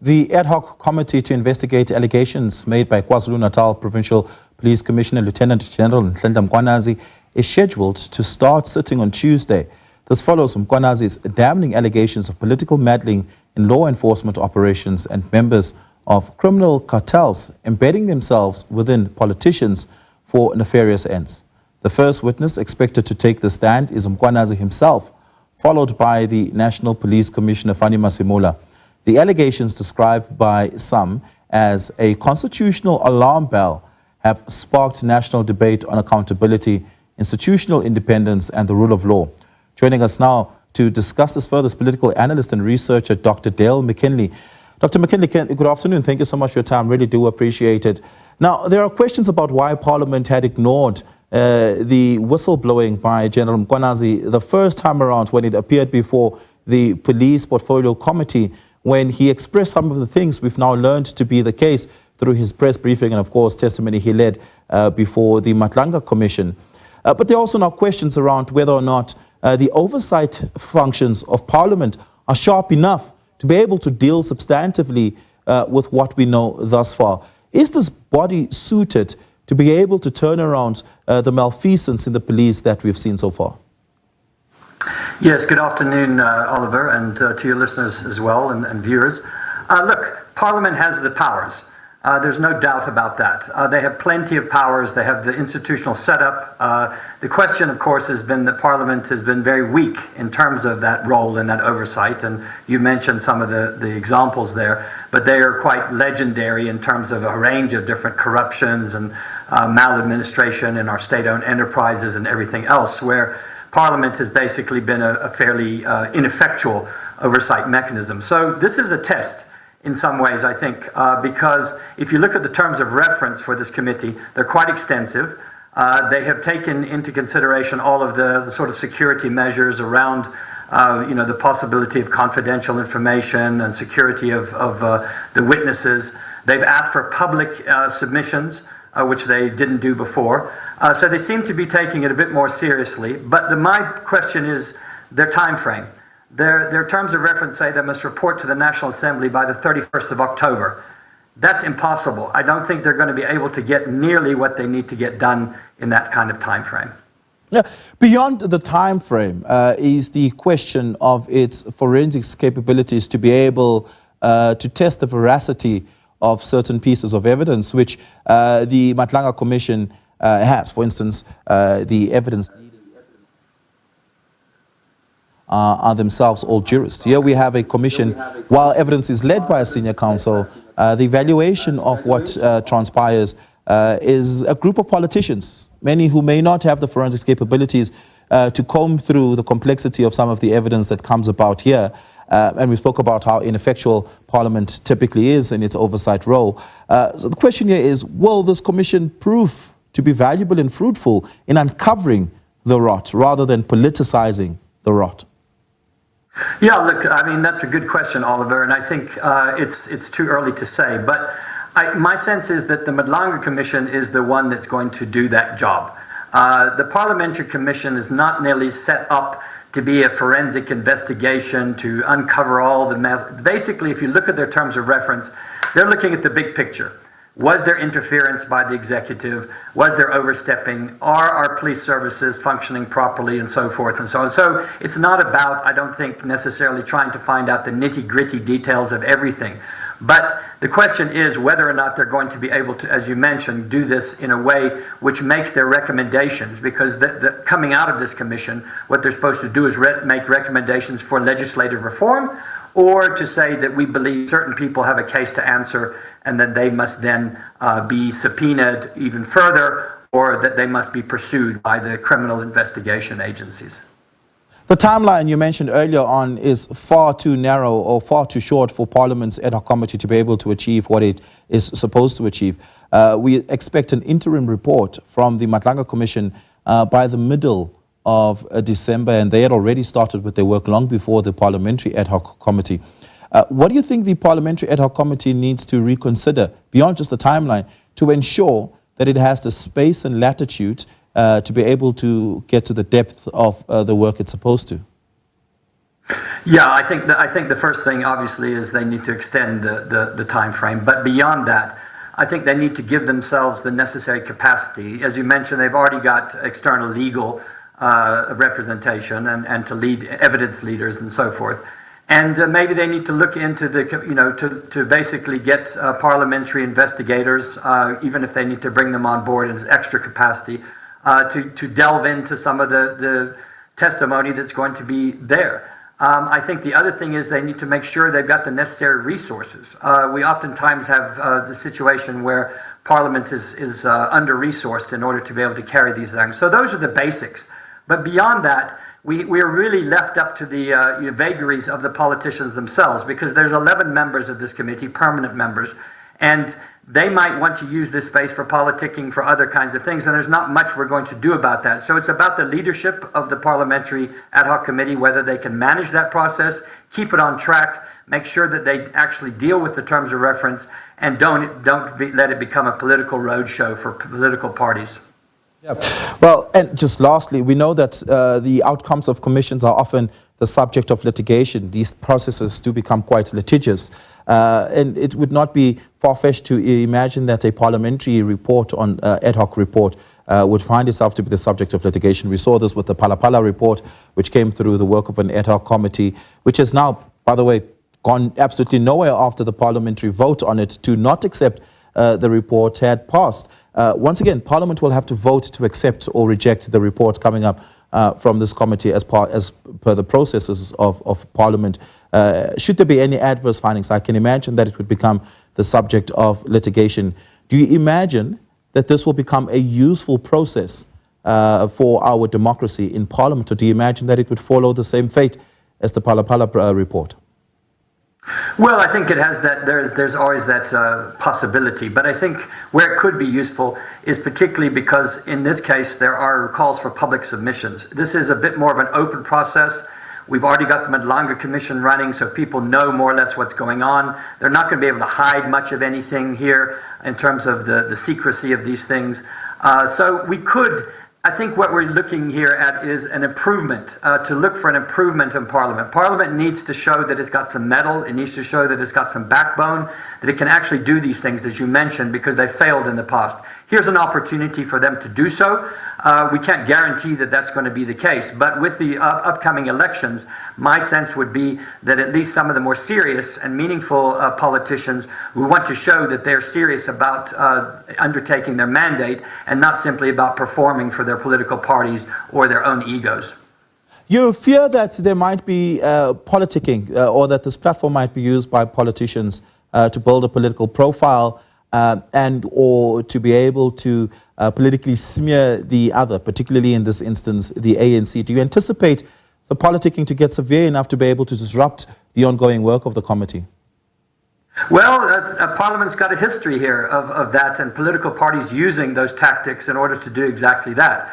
The Ad Hoc Committee to investigate allegations made by KwaZulu-Natal Provincial Police Commissioner Lieutenant General Nhlanhla Mkwanazi is scheduled to start sitting on Tuesday. This follows Mkwanazi's damning allegations of political meddling in law enforcement operations and members of criminal cartels embedding themselves within politicians for nefarious ends. The first witness expected to take the stand is Mkwanazi himself, followed by the National Police Commissioner Fani Masemola. The allegations described by some as a constitutional alarm bell have sparked national debate on accountability, institutional independence and the rule of law. Joining us now to discuss this further is political analyst and researcher Dr. Dale McKinley. Dr. McKinley, good afternoon. Thank you so much for your time. Really do appreciate it. Now, there are questions about why Parliament had ignored the whistleblowing by General Mkwanazi the first time around when it appeared before the Police Portfolio Committee, when he expressed some of the things we've now learned to be the case through his press briefing and, of course, testimony he led before the Nhlanhla Commission. But there are also now questions around whether or not the oversight functions of Parliament are sharp enough to be able to deal substantively with what we know thus far. Is this body suited to be able to turn around the malfeasance in the police that we've seen so far? Yes, good afternoon, Oliver, and to your listeners as well and viewers. Look, Parliament has the powers. There's no doubt about that. They have plenty of powers. They have the institutional setup. The question, of course, has been that Parliament has been very weak in terms of that role and that oversight. And you mentioned some of the examples there, but they are quite legendary in terms of a range of different corruptions and maladministration in our state-owned enterprises and everything else, where Parliament has basically been a fairly ineffectual oversight mechanism. So this is a test in some ways, I think, because if you look at the terms of reference for this committee, they're quite extensive. They have taken into consideration all of the sort of security measures around the possibility of confidential information and security of the witnesses. They've asked for public submissions, which they didn't do before. So they seem to be taking it a bit more seriously. But my question is their time frame. Their terms of reference say they must report to the National Assembly by the 31st of October. That's impossible. I don't think they're going to be able to get nearly what they need to get done in that kind of time frame. Yeah. Beyond the time frame is the question of its forensics capabilities to be able to test the veracity of certain pieces of evidence, which the Nhlanhla Commission has. For instance, the evidence are themselves all jurists. Here we have a commission, while evidence is led by a senior counsel, the evaluation of what transpires is a group of politicians, many who may not have the forensics capabilities to comb through the complexity of some of the evidence that comes about here. And we spoke about how ineffectual Parliament typically is in its oversight role. So the question here is, will this commission prove to be valuable and fruitful in uncovering the rot rather than politicizing the rot? Yeah, look, I mean, that's a good question, Oliver, and I think it's too early to say. But my sense is that the Nhlanhla Commission is the one that's going to do that job. The Parliamentary Commission is not nearly set up to be a forensic investigation, to uncover all the mess. Basically, if you look at their terms of reference, they're looking at the big picture. Was there interference by the executive? Was there overstepping? Are our police services functioning properly, and so forth and so on? So it's not about, I don't think, necessarily trying to find out the nitty-gritty details of everything. But the question is whether or not they're going to be able to, as you mentioned, do this in a way which makes their recommendations, because coming out of this commission, what they're supposed to do is make recommendations for legislative reform, or to say that we believe certain people have a case to answer and that they must then be subpoenaed even further, or that they must be pursued by the criminal investigation agencies. The timeline you mentioned earlier on is far too narrow or far too short for Parliament's Ad Hoc Committee to be able to achieve what it is supposed to achieve. We expect an interim report from the Nhlanhla Commission by the middle of December, and they had already started with their work long before the Parliamentary Ad Hoc Committee. What do you think the Parliamentary Ad Hoc Committee needs to reconsider, beyond just the timeline, to ensure that it has the space and latitude to be able to get to the depth of the work it's supposed to? Yeah, I think the first thing, obviously, is they need to extend the time frame. But beyond that, I think they need to give themselves the necessary capacity. As you mentioned, they've already got external legal representation and to lead evidence leaders and so forth. And maybe they need to look into to basically get parliamentary investigators, even if they need to bring them on board as extra capacity, to delve into some of the testimony that's going to be there. I think the other thing is they need to make sure they've got the necessary resources. We oftentimes have the situation where Parliament is under-resourced in order to be able to carry these things. So those are the basics. But beyond that, we are really left up to the vagaries of the politicians themselves, because there's 11 members of this committee, permanent members, and they might want to use this space for politicking, for other kinds of things, and there's not much we're going to do about that. So it's about the leadership of the parliamentary ad hoc committee, whether they can manage that process, keep it on track, make sure that they actually deal with the terms of reference, and don't let it become a political roadshow for political parties. Yeah. Well, and just lastly, we know that the outcomes of commissions are often the subject of litigation. These processes do become quite litigious. And it would not be far-fetched to imagine that a parliamentary report on ad hoc report would find itself to be the subject of litigation. We saw this with the Pala report, which came through the work of an ad hoc committee, which has now, by the way, gone absolutely nowhere after the parliamentary vote on it to not accept the report had passed. Once again, Parliament will have to vote to accept or reject the report coming up from this committee as per the processes of Parliament. Should there be any adverse findings, I can imagine that it would become the subject of litigation. Do you imagine that this will become a useful process for our democracy in Parliament, or do you imagine that it would follow the same fate as the Pala report? Well, I think it has that. There's always that possibility, but I think where it could be useful is particularly because in this case there are calls for public submissions. This is a bit more of an open process. We've already got the Nhlanhla Commission running, so people know more or less what's going on. They're not going to be able to hide much of anything here in terms of the secrecy of these things. So we could. I think what we're looking here at is an improvement, to look for an improvement in Parliament. Parliament needs to show that it's got some mettle, it needs to show that it's got some backbone, that it can actually do these things, as you mentioned, because they failed in the past. Here's an opportunity for them to do so. We can't guarantee that that's going to be the case, but with the upcoming elections, my sense would be that at least some of the more serious and meaningful politicians who want to show that they're serious about undertaking their mandate and not simply about performing for their political parties or their own egos. You fear that there might be politicking or that this platform might be used by politicians to build a political profile and or to be able to politically smear the other, particularly in this instance, the ANC. Do you anticipate the politicking to get severe enough to be able to disrupt the ongoing work of the committee? Well, Parliament's got a history here of that, and political parties using those tactics in order to do exactly that,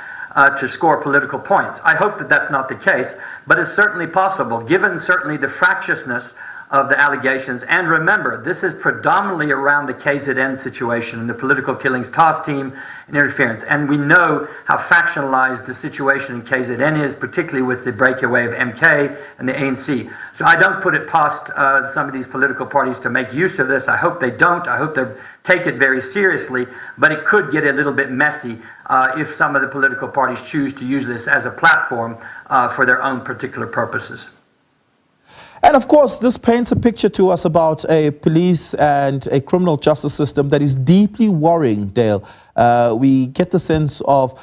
to score political points. I hope that that's not the case, but it's certainly possible, given certainly the fractiousness of the allegations. And remember, this is predominantly around the KZN situation and the political killings task team and interference. And we know how factionalized the situation in KZN is, particularly with the breakaway of MK and the ANC. So I don't put it past some of these political parties to make use of this. I hope they don't. I hope they take it very seriously. But it could get a little bit messy if some of the political parties choose to use this as a platform for their own particular purposes. And of course, this paints a picture to us about a police and a criminal justice system that is deeply worrying, Dale. We get the sense of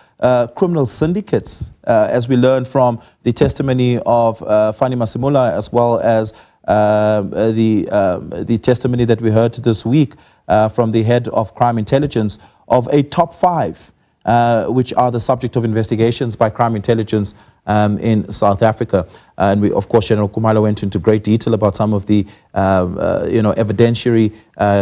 criminal syndicates, as we learned from the testimony of Fani Masemola, as well as the testimony that we heard this week from the head of crime intelligence of a top 5, which are the subject of investigations by crime intelligence in South Africa. And we, of course, General Kumalo went into great detail about some of the, evidentiary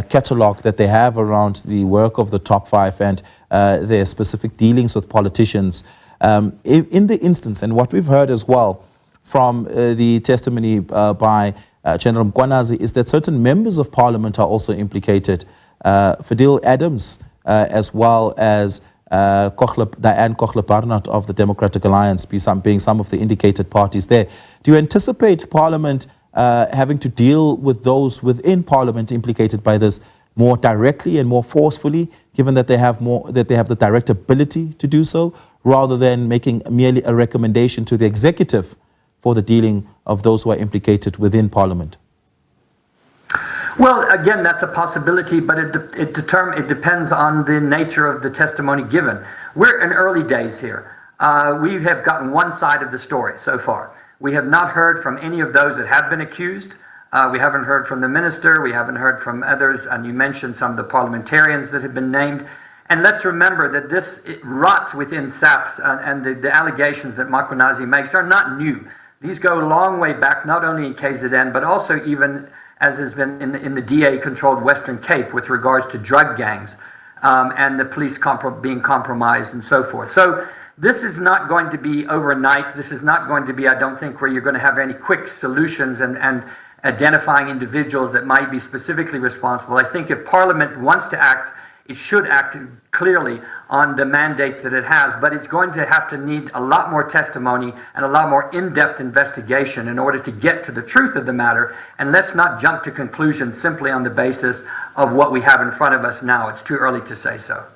catalog that they have around the work of the top 5 and their specific dealings with politicians. In the instance, and what we've heard as well from the testimony by General Mkwanazi, is that certain members of Parliament are also implicated. Fadil Adams, as well as Diane Kochler-Barnard of the Democratic Alliance being some of the indicated parties there. Do you anticipate Parliament having to deal with those within Parliament implicated by this more directly and more forcefully, given that they have the direct ability to do so, rather than making merely a recommendation to the executive for the dealing of those who are implicated within Parliament? Well, again, that's a possibility, but it depends on the nature of the testimony given. We're in early days here. We have gotten one side of the story so far. We have not heard from any of those that have been accused. We haven't heard from the minister. We haven't heard from others. And you mentioned some of the parliamentarians that have been named. And let's remember that this rot within SAPS and the allegations that Mkhwanazi makes are not new. These go a long way back, not only in KZN, but also even as has been in the DA-controlled Western Cape with regards to drug gangs and the police being compromised and so forth. So this is not going to be overnight. This is not going to be, I don't think, where you're going to have any quick solutions and identifying individuals that might be specifically responsible. I think if Parliament wants to act, it should act clearly on the mandates that it has, but it's going to have to need a lot more testimony and a lot more in-depth investigation in order to get to the truth of the matter. And let's not jump to conclusions simply on the basis of what we have in front of us now. It's too early to say so.